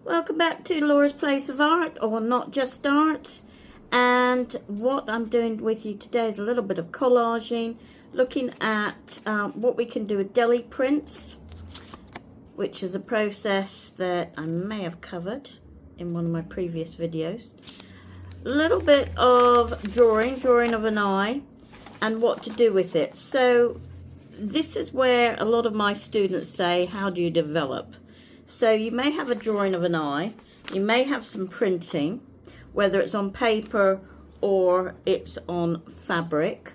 Welcome back to Laura's Place of Art, or Not Just Art. And what I'm doing with you today is a little bit of collaging, looking at what we can do with deli prints, which is a process that I may have covered in one of my previous videos. A little bit of drawing of an eye, and what to do with it. So this is where a lot of my students say, how do you develop? So you may have a drawing of an eye, you may have some printing, whether it's on paper or it's on fabric,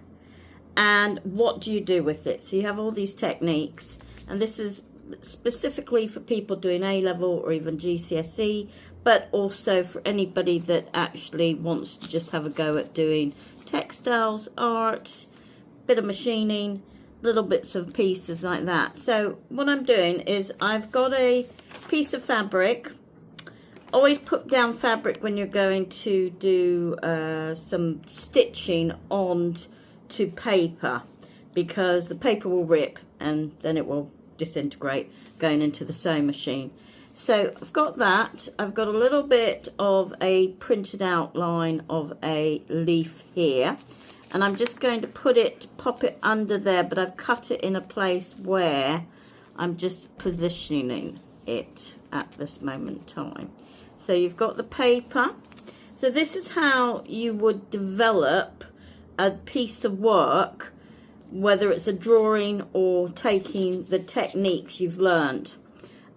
and what do you do with it? So you have all these techniques, and this is specifically for people doing A-level or even GCSE, but also for anybody that actually wants to just have a go at doing textiles, art, bit of machining, little bits of pieces like that. So what I'm doing is I've got a piece of fabric. Always put down fabric when you're going to do some stitching onto paper, because the paper will rip and then it will disintegrate going into the sewing machine. So I've got that. I've got a little bit of a printed outline of a leaf here, and I'm just going to pop it under there, but I've cut it in a place where I'm just positioning it at this moment in time. So you've got the paper. So this is how you would develop a piece of work, whether it's a drawing or taking the techniques you've learned.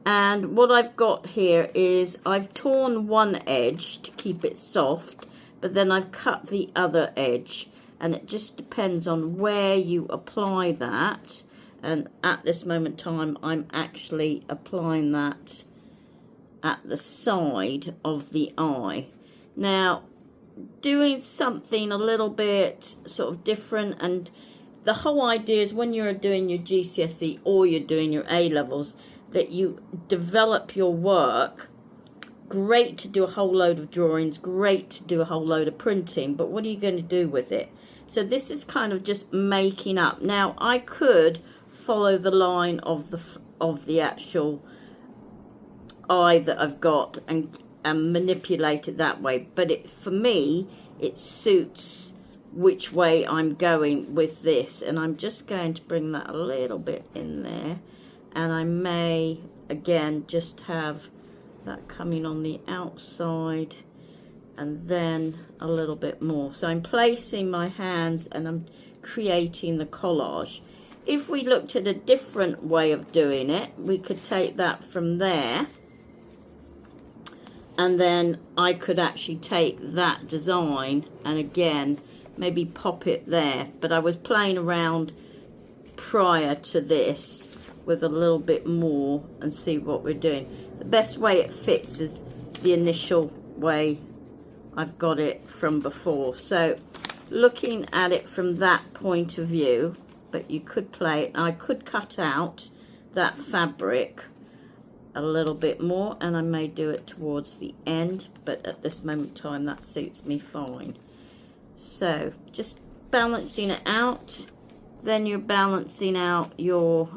And what I've got here is I've torn one edge to keep it soft, but then I've cut the other edge, and it just depends on where you apply that. And at this moment in time, I'm actually applying that at the side of the eye. Now, doing something a little bit sort of different, and the whole idea is when you're doing your GCSE or you're doing your A-levels, that you develop your work. Great to do a whole load of drawings, great to do a whole load of printing, but what are you going to do with it? So this is kind of just making up. Now I could follow the line of the actual eye that I've got and manipulate it that way, but for me it suits which way I'm going with this, and I'm just going to bring that a little bit in there. And I may, again, just have that coming on the outside and then a little bit more. So I'm placing my hands and I'm creating the collage. If we looked at a different way of doing it, we could take that from there. And then I could actually take that design and again, maybe pop it there. But I was playing around prior to this with a little bit more and see what we're doing. The best way it fits is the initial way I've got it from before. So looking at it from that point of view, but you could play it. I could cut out that fabric a little bit more, and I may do it towards the end, but at this moment in time that suits me fine. So just balancing it out. Then you're balancing out your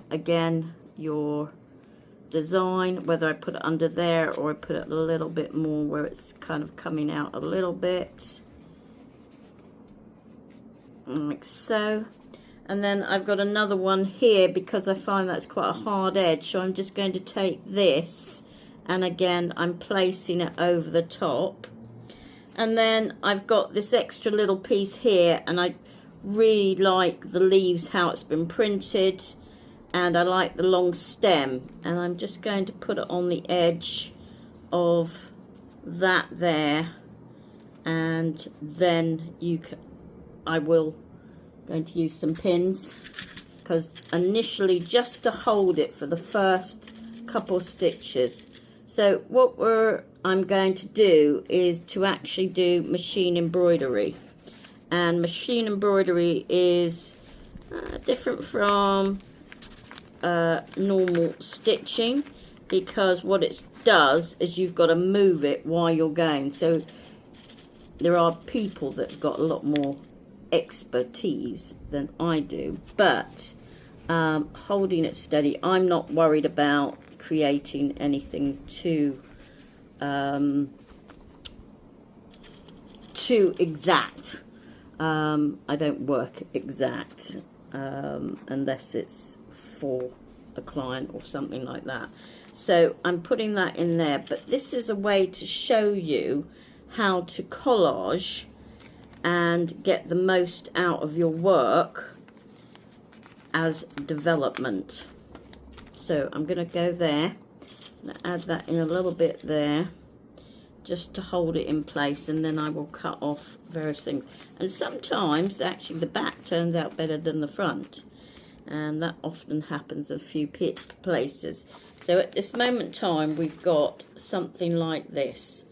design, whether I put it under there or I put it a little bit more where it's kind of coming out a little bit, like so. And then I've got another one here because I find that's quite a hard edge, so I'm just going to take this and again I'm placing it over the top. And then I've got this extra little piece here, and I really like the leaves, how it's been printed, and I like the long stem, and I'm just going to put it on the edge of that there, and then I will going to use some pins, because initially just to hold it for the first couple of stitches. So what I'm going to do is to actually do machine embroidery. And machine embroidery is different from normal stitching, because what it does is you've got to move it while you're going. So there are people that have got a lot more expertise than I do, but holding it steady, I'm not worried about creating anything too too exact. I don't work exact unless it's for a client or something like that. So I'm putting that in there, but this is a way to show you how to collage and get the most out of your work as development. So I'm going to go there and add that in a little bit there, just to hold it in place, and then I will cut off various things. And sometimes actually the back turns out better than the front, and that often happens in a few places. So at this moment in time we've got something like this,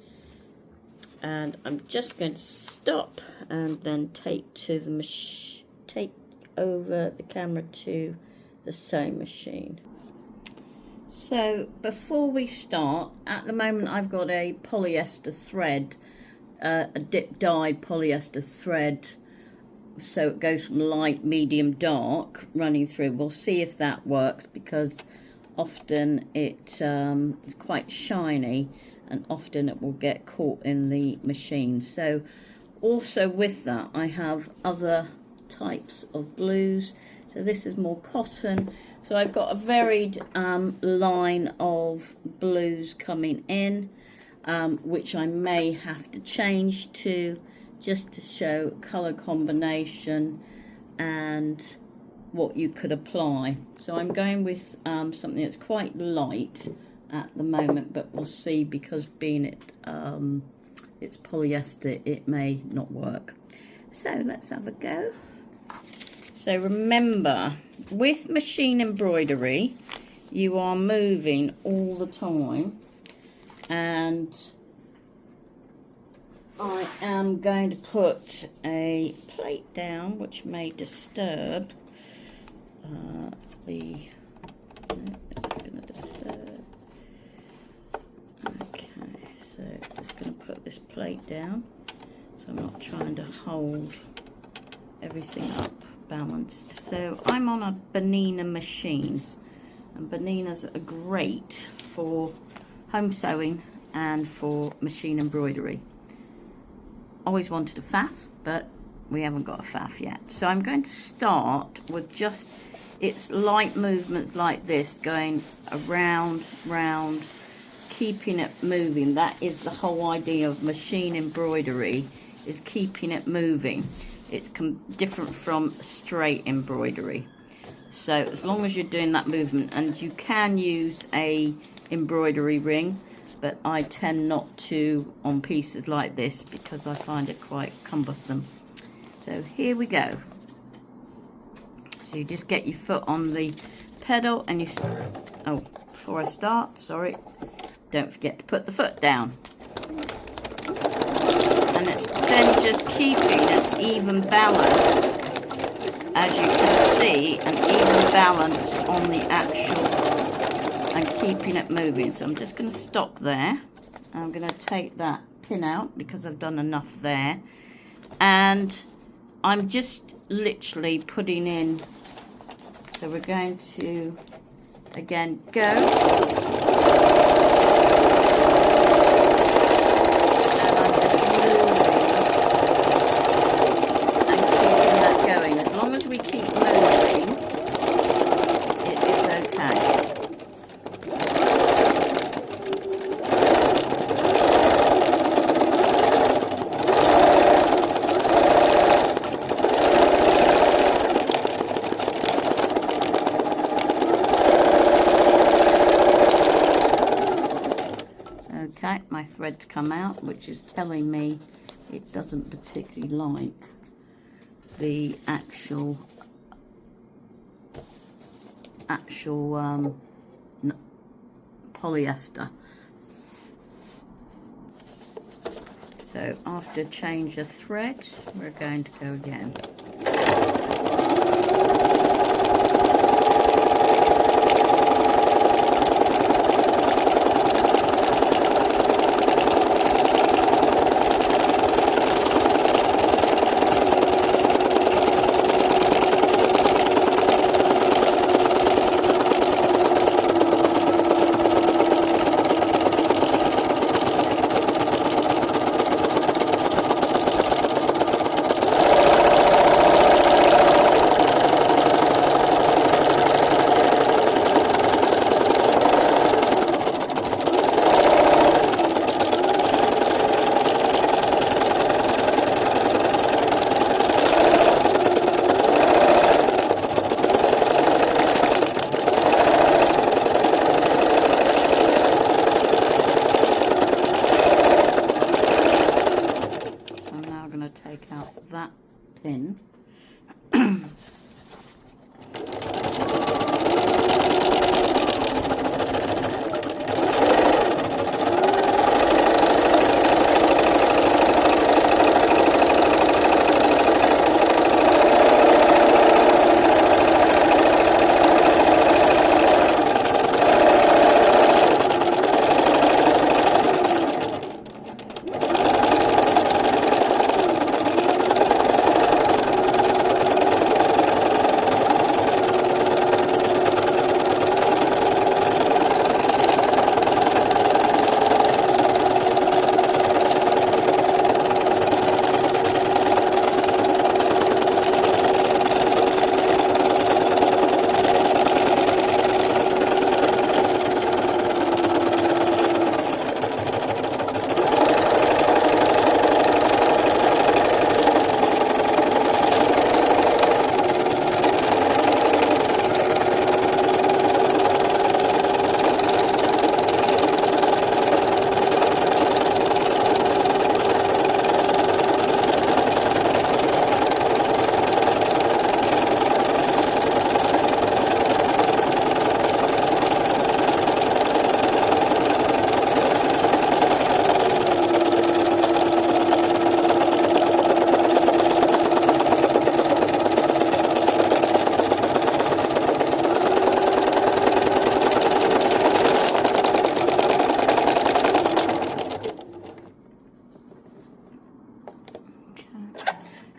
and I'm just going to stop and then take over the camera to the sewing machine. So before we start, at the moment I've got a polyester thread, a dip dyed polyester thread, so it goes from light, medium, dark running through. We'll see if that works, because often it is quite shiny and often it will get caught in the machine. So also with that I have other types of blues. So this is more cotton. So I've got a varied line of blues coming in, which I may have to change to, just to show colour combination and what you could apply. So I'm going with something that's quite light at the moment, but we'll see, because being it's polyester, it may not work. So let's have a go. So remember, with machine embroidery, you are moving all the time, and I am going to put a plate down which may disturb Okay, so just going to put this plate down so I'm not trying to hold everything up balanced. So I'm on a Bernina machine, and Berninas are great for home sewing and for machine embroidery. Always wanted a faff, but we haven't got a faff yet. So I'm going to start with just its light movements like this, going around, round, keeping it moving. That is the whole idea of machine embroidery, is keeping it moving. It's different from straight embroidery. So as long as you're doing that movement, and you can use a embroidery ring, but I tend not to on pieces like this because I find it quite cumbersome. So here we go. So you just get your foot on the pedal and you, oh, before I start, sorry, don't forget to put the foot down. And it's then just keeping an even balance, as you can see, an even balance on the actual, and keeping it moving. So I'm just going to stop there. I'm going to take that pin out because I've done enough there, and I'm just literally putting in. So we're going to again go, and I'm just moving and keeping that going. As long as we keep moving, it is okay. Okay, my thread's come out, which is telling me it doesn't particularly like the actual polyester. So after change of thread, we're going to go again. pin.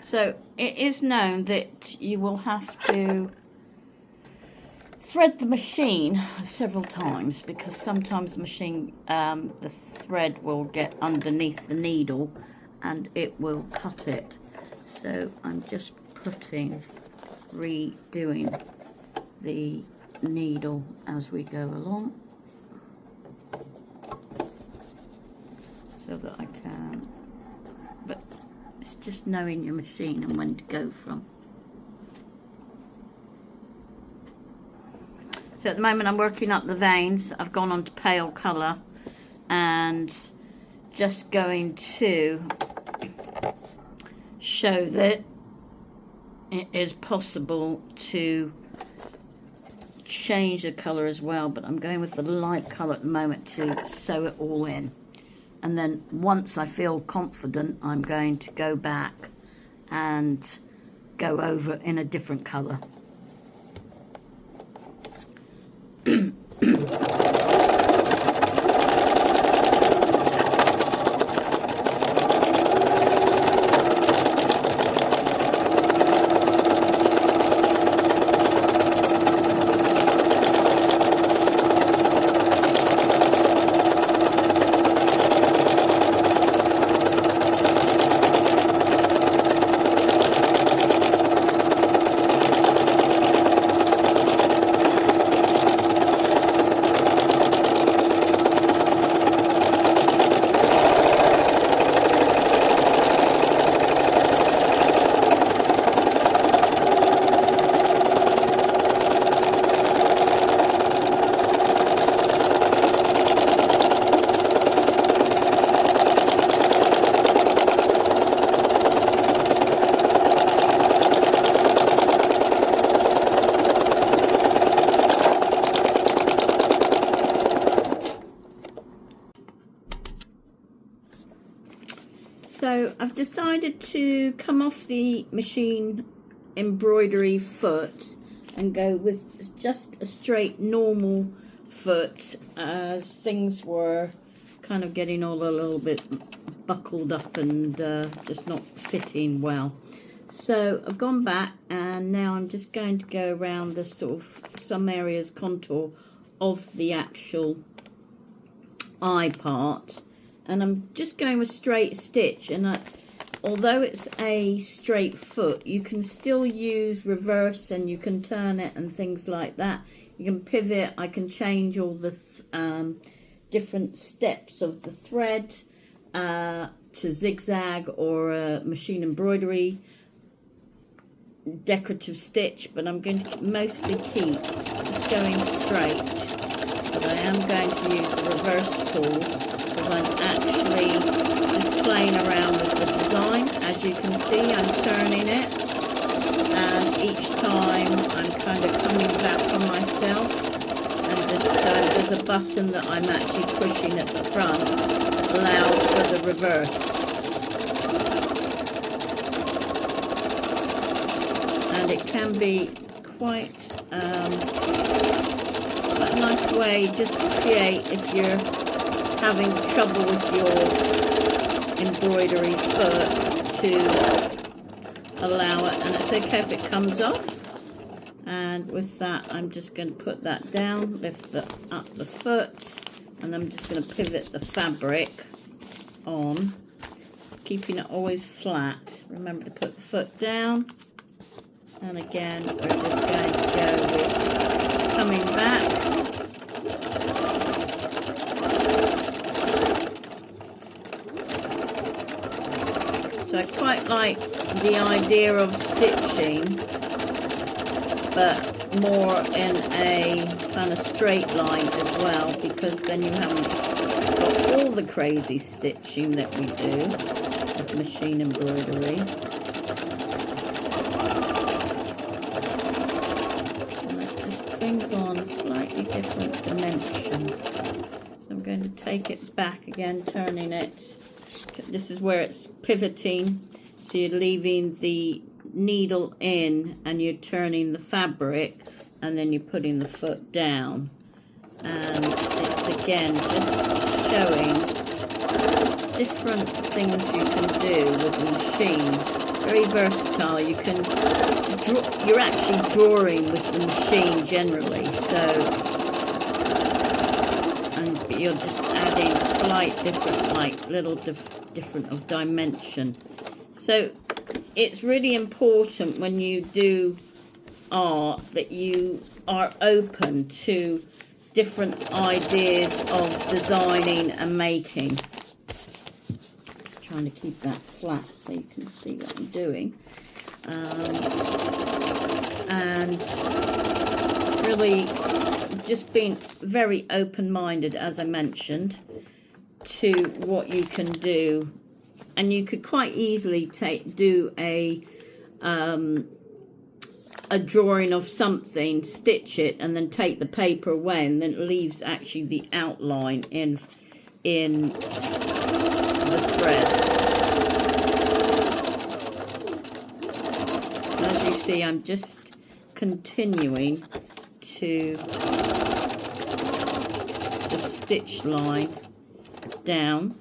So it is known that you will have to thread the machine several times, because sometimes the machine, the thread will get underneath the needle and it will cut it. So I'm just redoing the needle as we go along, so that I can, but it's just knowing your machine and when to go from. So at the moment I'm working up the veins. I've gone on to pale colour and just going to show that it is possible to change the colour as well, but I'm going with the light colour at the moment to sew it all in. And then once I feel confident, I'm going to go back and go over in a different colour. So I've decided to come off the machine embroidery foot and go with just a straight normal foot, as things were kind of getting all a little bit buckled up and just not fitting well. So I've gone back and now I'm just going to go around the sort of some areas contour of the actual eye part. And I'm just going with straight stitch, and although it's a straight foot, you can still use reverse and you can turn it and things like that. You can pivot. I can change all the different steps of the thread to zigzag or machine embroidery, decorative stitch, but I'm going to mostly keep just going straight. But I am going to use the reverse tool, because I'm actually just playing around with the design, as as you can see, I'm turning it, and each time I'm kind of coming back on myself, and there's a button that I'm actually pushing at the front, allows for the reverse. And it can be quite a nice way just to create if you're having trouble with your embroidery foot, to allow it, and it's okay if it comes off. And with that, I'm just going to put that down, lift up the foot, and I'm just going to pivot the fabric on, keeping it always flat. Remember to put the foot down, and again we're just going to go with coming back. So I quite like the idea of stitching, but more in a kind of straight line as well, because then you haven't got all the crazy stitching that we do with machine embroidery. And it just brings on a slightly different dimension. So I'm going to take it back again, turning it. This is where it's pivoting, so you're leaving the needle in and you're turning the fabric, and then you're putting the foot down, and it's again just showing different things you can do with the machine. Very versatile. You can draw, you're actually drawing with the machine generally, so, and you're just adding slight different, like little different of dimension. So it's really important when you do art that you are open to different ideas of designing and making. Just trying to keep that flat so you can see what I'm doing. And really just being very open-minded, as I mentioned, to what you can do. And you could quite easily do a drawing of something, stitch it, and then take the paper away, and then it leaves actually the outline in the thread. And as you see, I'm just continuing to the stitch line down.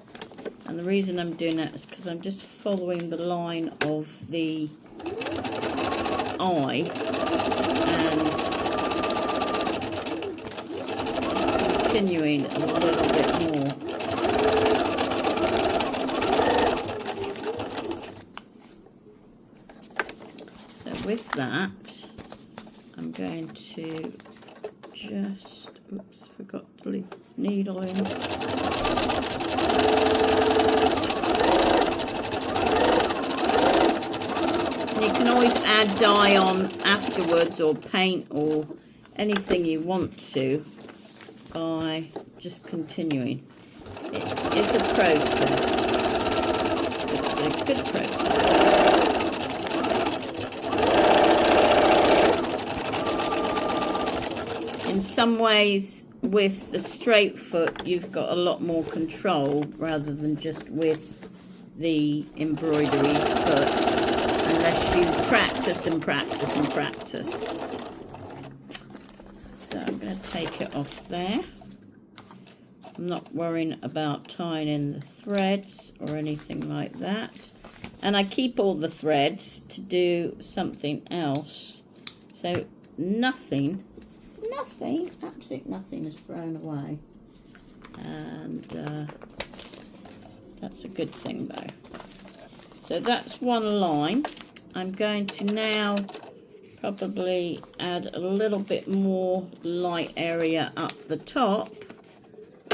And the reason I'm doing that is because I'm just following the line of the eye and continuing a little bit more. So with that, I'm going to just, oops, forgot to leave the needle in. You can always add dye on afterwards, or paint, or anything you want to, by just continuing. It is a process. It's a good process. In some ways, with the straight foot, you've got a lot more control rather than just with the embroidery foot. Unless you practice and practice and practice. So I'm going to take it off there. I'm not worrying about tying in the threads or anything like that. And I keep all the threads to do something else. So nothing, absolutely nothing is thrown away. And that's a good thing though. So that's one line. I'm going to now probably add a little bit more light area up the top,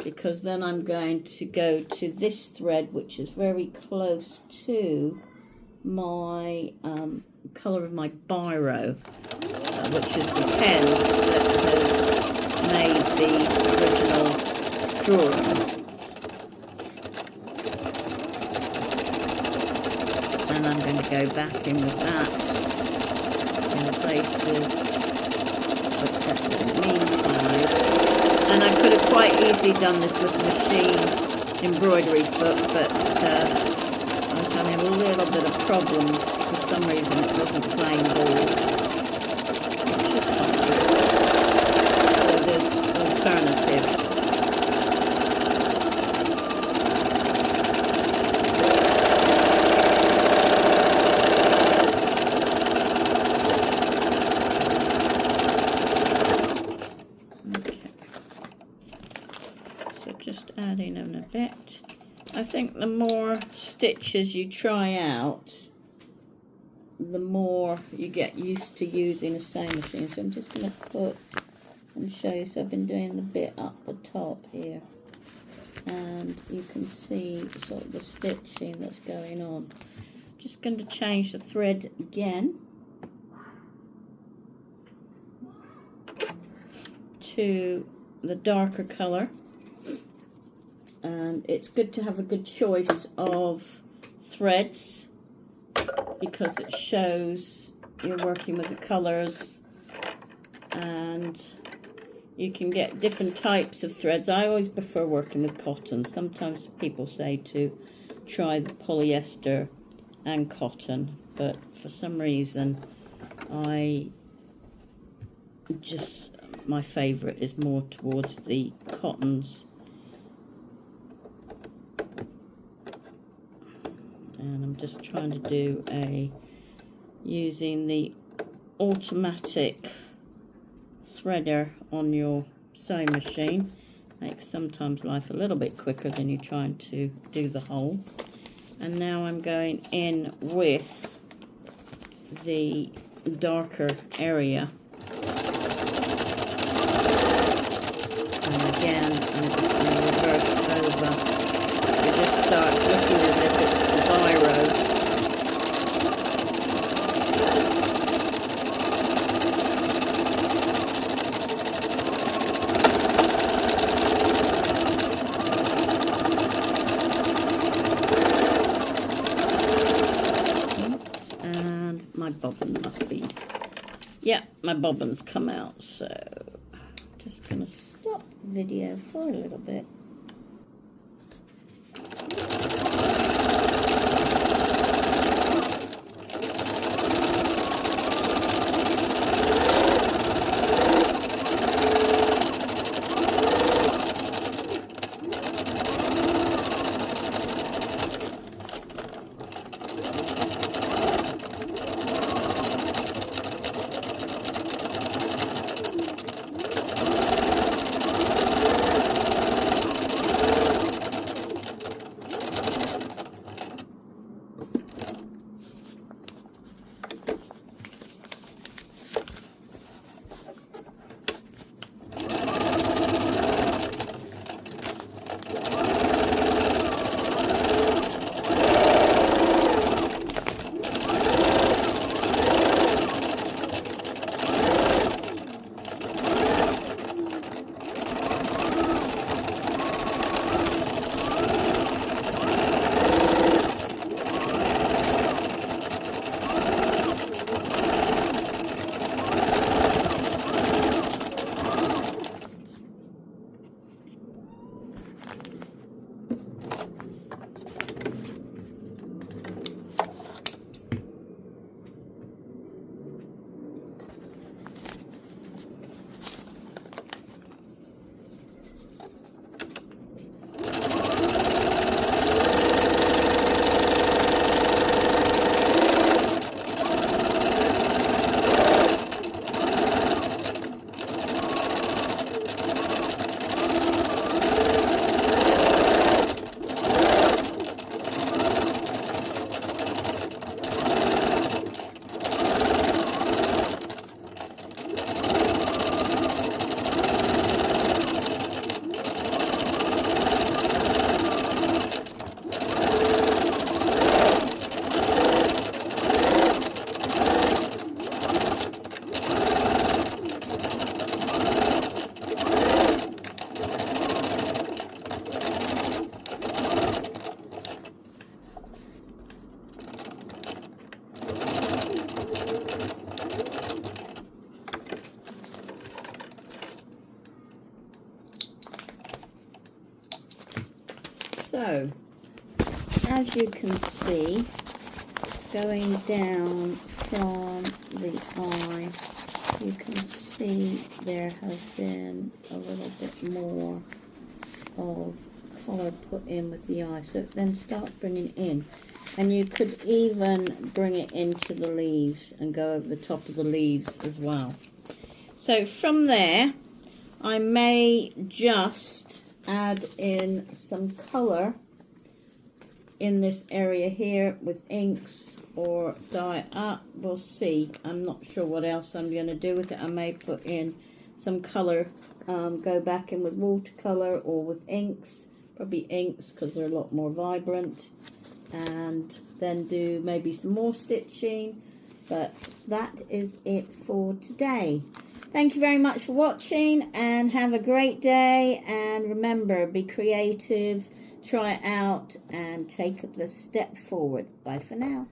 because then I'm going to go to this thread, which is very close to my colour of my biro, which is the pen that has made the original drawing. And I'm going to go back in with that in places. But in the meantime, and I could have quite easily done this with machine embroidery foot, but I was having a little bit of problems. For some reason it wasn't playing ball, which is fine. So there's alternative. Just adding in a bit. I think the more stitches you try out, the more you get used to using a sewing machine. So I'm just going to put and show you. So I've been doing the bit up the top here, and you can see sort of the stitching that's going on. Just going to change the thread again to the darker color. And it's good to have a good choice of threads because it shows you're working with the colors, and you can get different types of threads. I always prefer working with cotton. Sometimes people say to try the polyester and cotton, but for some reason my favorite is more towards the cottons. And I'm just trying to do using the automatic threader on your sewing machine. Makes sometimes life a little bit quicker than you trying to do the hole. And now I'm going in with the darker area. And again, I'm just going to reverse over. It just starts looking as if it's the biro. And my bobbin must be, yeah, my bobbin's come out, so just going to stop the video for a little bit. So, as you can see, going down from the eye, you can see there has been a little bit more of colour put in with the eye, so it then starts bringing in, and you could even bring it into the leaves and go over the top of the leaves as well. So from there I may just add in some colour in this area here with inks or dye up. We'll see. I'm not sure what else I'm going to do with it. I may put in some colour, go back in with watercolour or with inks, probably inks because they're a lot more vibrant, and then do maybe some more stitching. But that is it for today. Thank you very much for watching, and have a great day, and remember, be creative, try it out, and take the step forward. Bye for now.